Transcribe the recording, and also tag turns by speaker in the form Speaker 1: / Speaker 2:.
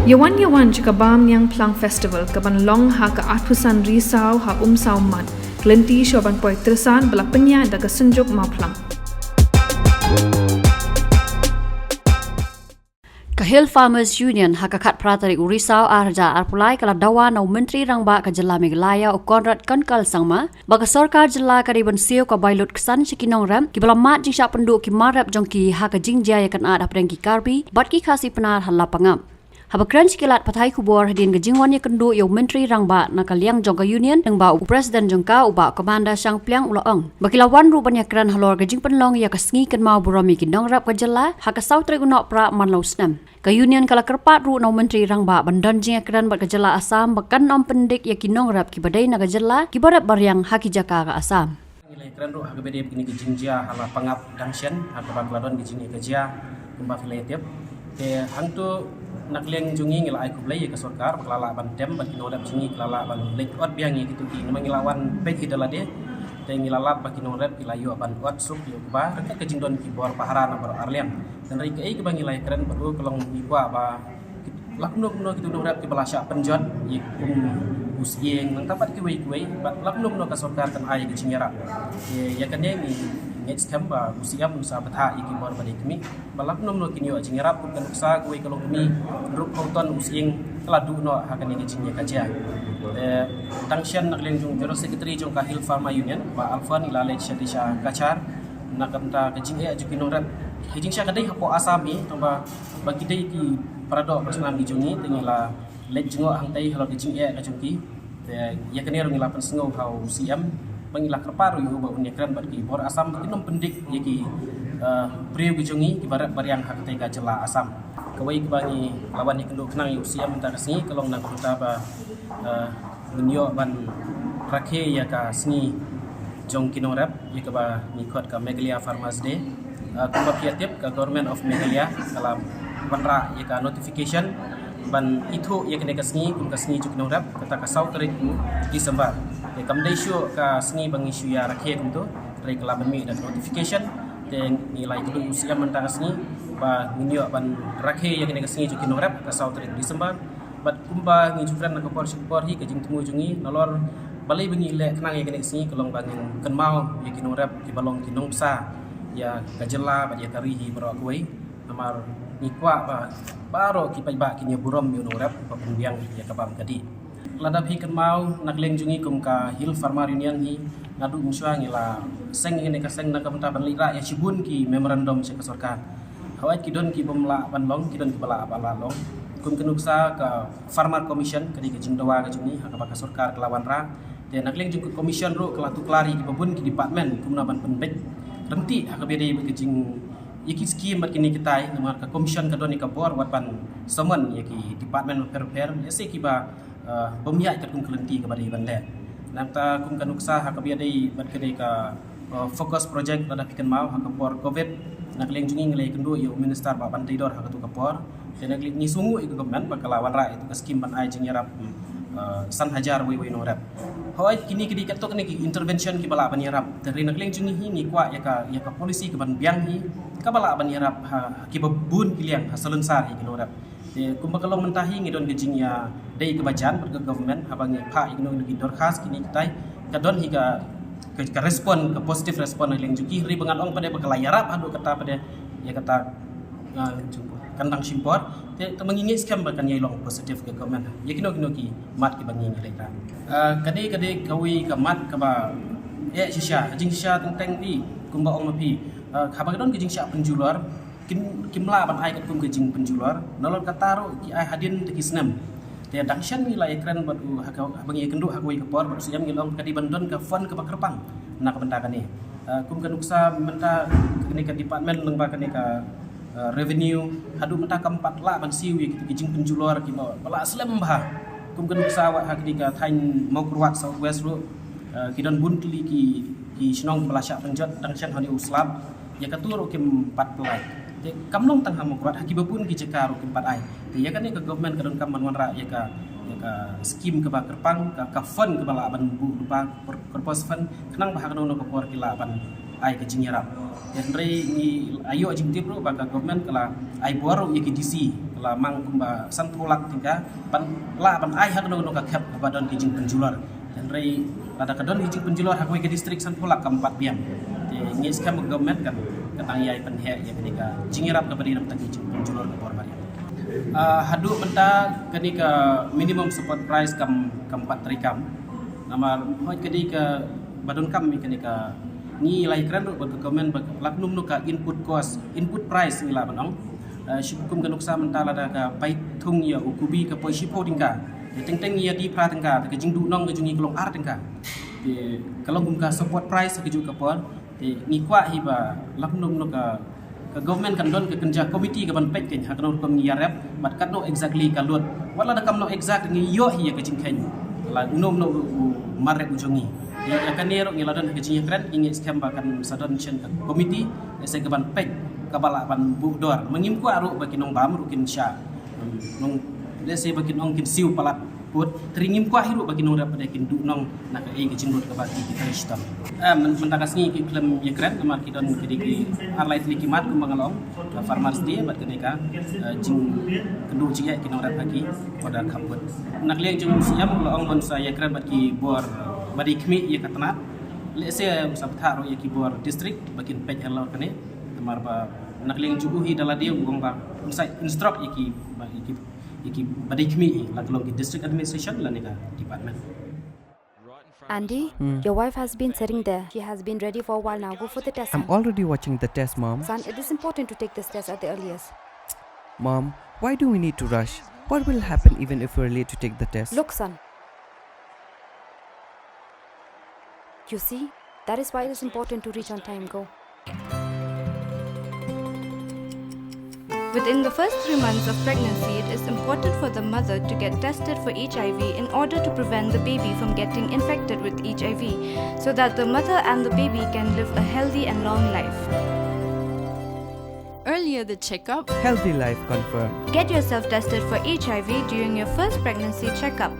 Speaker 1: Yawan jika bam yang Plang Festival kaban long ha ka atusan risau ha umsau mat kelenti syoban poi tersan bela penya da ka senjuk mau Plang.
Speaker 2: Kahil Farmers Union hakakat pratari Urisau arja arpulai kala dawa nau Menteri Rangba ka Jela Meghalaya o Conrad Kankal sangma baga sorkar jela kariban sio ka bailut kesan sikinong ram ki bala mat jing sya penduk ki marap jongki haka jingjaya kan ad apreng ki karbi bat ki khasi penar hala pangam. Habakran sikilat patai kubor hadin ke jingwan ya kendu yo Menteri Rangba nakaliang jongka union nang ba Presiden jongka uba komanda sang pliang ulaang. Bakilawan ru banyak kran halor ke jing penlong ya kasngi kan mau burami kinong rap ka jela haka sautre gunok pra manlau snam. Ka union kala kerpat ru nau Menteri Rangba bandan jing kran bat ka jela Asam bakan nom pendik ya kinong rap ki badai na ka jela ki barat baryang haki jaka ka Asam.
Speaker 3: Nilai kran ru haka bede begini ke jingjia hala pangap dangsyen haka bakladon ke jingi ke jia kumba filetip. Ke hangtu nakliang jungi ngila ai kublai ke sorkar kelala ban tem ban kinodap jungi kelala ban lek ot biangi gitu ki nama ngilawan pek hidalade te ngilala ba kinodap kilayo ban ot sup yo ba rek ke jingdon ki bor pahara na bar arlian dan ri ke ai ke bangilai keren baru kelong iwa ba lakno no gitu norap ki balasya penjot i usieng nang tapat ki wei lakno no ka sorkar kan ai ke jingira ya kan ni next kamba usiam nusa batha iki bor bade kami balak nom no kinyo jingerap kun kan usa kuai kalong kami rup kauton usieng keladu no hakan ini jinnya kaja tangshan nakleng jung jero secretary jung kahil pharma union ba alfan ilale shadisha kachar nakamta kajing e ajukin norat hijing sya kadai hapo asami tamba bagi dai ki parado personam dijungi tengila lek jingo hangtai halo kajing e ajungki ya kanero ngila pensengau hau usiam pangilah kerparu yo ba unyakran bagi bor Asam kinom pendik yaki priu gijungi ibarat bariang hak tega jela Asam kawai kebangi lawan yang kenduk kenang usia minta kesini kalau nak kita ba menyo ban rakhe ya ka sini jong kinorap ya ka ba nikot ka Meghalaya Farmers Day kumba piatip ka Government of Meghalaya kala banra ya ka notification ban itu ya kena kasni kum kasni juk norap kata ka sau tarik Disember ya kamdai syu ka sni bang isu ya rakhe kum tu tarik la ban mi dan notification te nilai tu usia mentang kasni ba minyo ban rakhe ya kena kasni juk norap ka sau tarik Disember bat kumba ngijukran na kapor support hi ka jing temu jungi nalor balai bengi le kenang ya kena kasni kolong bangin kan mau ya kinorap ki balong kinong sa ya kajela ba ya tarihi bro kuai namar nikwa ba baro ki paiba ki nyeburom yo norap pa pembiang ya kabam tadi ladap hi kan mau nakleng jungi kum ka hil farmar union hi nadu muswa ngila seng ini ka seng nakam ta banlira ya sibun ki memorandum se sorkar hawait ki don ki bomla banlong ki don ki bala abala long kum kenuksa ka farmer commission kadi ka jingdawa ka jungi ha ka sorkar kelawan ra te nakleng jungi commission ro kelatu klari ki babun ki department kum na ban penbek renti ha ka bede ke jing yaki skim mat kini kita nomor ka commission ka doni ka bor wat pan someone yaki department of repair ese ki ba bomya ka kum kelenti ka bari bande nanta kum kanuksa ha ka biadai bat kedai ka focus project pada pikan mau ha ka bor covid nak leng jungi ngelai kendu yo minister ba ban tidor ha ka tu ka bor nak ni sungu iku government ba kalawan ra itu ka skim ban ai jingyarap san hajar we no rap hoy kini kidi katok ni intervention ki bala ban yarap dari nak leng jungi hi ni kwa ya ka polisi ka ban biang hi ka bala ban yarap ki babun kiliang hasalun sar hi no rap kumba kalong mentahi ngidon gejing ya dei kebajan ber government habang pha igno ngi dor khas kini kitai ka don hi ka respon ka positive respon nak leng jungi ri bangan ong pada bakala yarap adu kata pada ya kata kandang simpor te mengingis kam bakan yai long positif ke government ya kino ki mat ki bangi ni leka kade kawi ka mat ka ba shisha jing shisha teng pi kumba ong mapi habang don ki jing sha penjular kimla ban ai ka kum ki jing penjular nolor kataro ki ai hadin te kisnam te dangshan nilai ekran batu habang ye kendu hakoi ka por batu siam ngilong kadi bandon ka fon ka bakrepang nak benda kani kum ka nuksa menta kini ka department nang ba kani ka revenue hadu menta keempat la ban siu ya gitu kijing penjulor ki bala aslam bah kum kan sawat hak dika thain mau kurwat south west ru kidon buntli ki snong belasyak penjot dangshan hani uslab ya katur kim 4 pelai te kamlong tang ham kurwat haki babun ki jekar kim 4 ai te ya kan ni ke government kadon kam manwan ra ya ka skim ke bakerpang ka fund ke bala ban bu lupa purpose fund kenang bah kadon ko por ki la ban ai ke jingyarap Henry ni ayo jing tip ro baka government kala ai boro ye ki DC kala mang kumba santolak tingka pan la pan ai hak no ka khap ba don ki jing penjular Henry pada kadon ki jing penjular hak ke distrik santolak ka 4 piam te ngi skam government kan katang yai pen he ye kenika jingyarap ka bari nam tak jing penjular ka bor bari hadu benda kenika minimum support price kam 4 trikam nama hoi kenika badon kam kenika ni lai kran ro bag komen bag laknum no ka input cost input price ni la banong shukum ka nuksa mentala da ka pai thung ya ukubi ka poisi po dingka teng teng ya di pra tengka ka jing du nong ka jungi klong ar tengka te kalong kum ka support price ka ju ka pon te ni kwa hi ba laknum no ka government kan don ke kerja komiti ke ban pek ken hakno kom ni yarap bat kat no exactly ka lot wala da kam no exact ni yo hi ka jing ken la unom no marek ujongi ya kan nero ngiladon ke jing kran ingi scam kan sadon chen komiti se ke ban pek ka bala ban bu dor mengim ku aru bagi nong bam rukin sya nong lese bagi nong kin siu palat put teringim ku hiru bagi nong dapat kin du nong nak ke jing rut ke bagi kita istam mentakas ni ki film ye kran amar ki don ke digi arlai likimat ku mangalong farmers dia bat kenika jing kendu jia ki nong dapat bagi pada kamput nak liang jing siam lo ong bon saya kran bat ki bor badi kmi ye katnat lese sabtha ro ye ki bor district bakin pej hello kane tamar ba nak liang jugu hi dala dia gong ba unsai instruct iki badi kmi la tolong ki district administration la nika department
Speaker 4: Andy, your wife has been sitting there. She has been ready for a while now. Go for the test.
Speaker 5: I'm already watching the test, Mom.
Speaker 4: Son, it is important to take this test at the earliest.
Speaker 5: Mom, why do we need to rush? What will happen even if we're late to take the test?
Speaker 4: Look, son. You see, that is why it is important to reach on time. Go. Within the first 3 months of pregnancy, it is important for the mother to get tested for HIV in order to prevent the baby from getting infected with HIV, so that the mother and the baby can live a healthy and long life.
Speaker 6: Earlier the checkup,
Speaker 5: Healthy life confirmed.
Speaker 4: Get yourself tested for HIV during your first pregnancy checkup.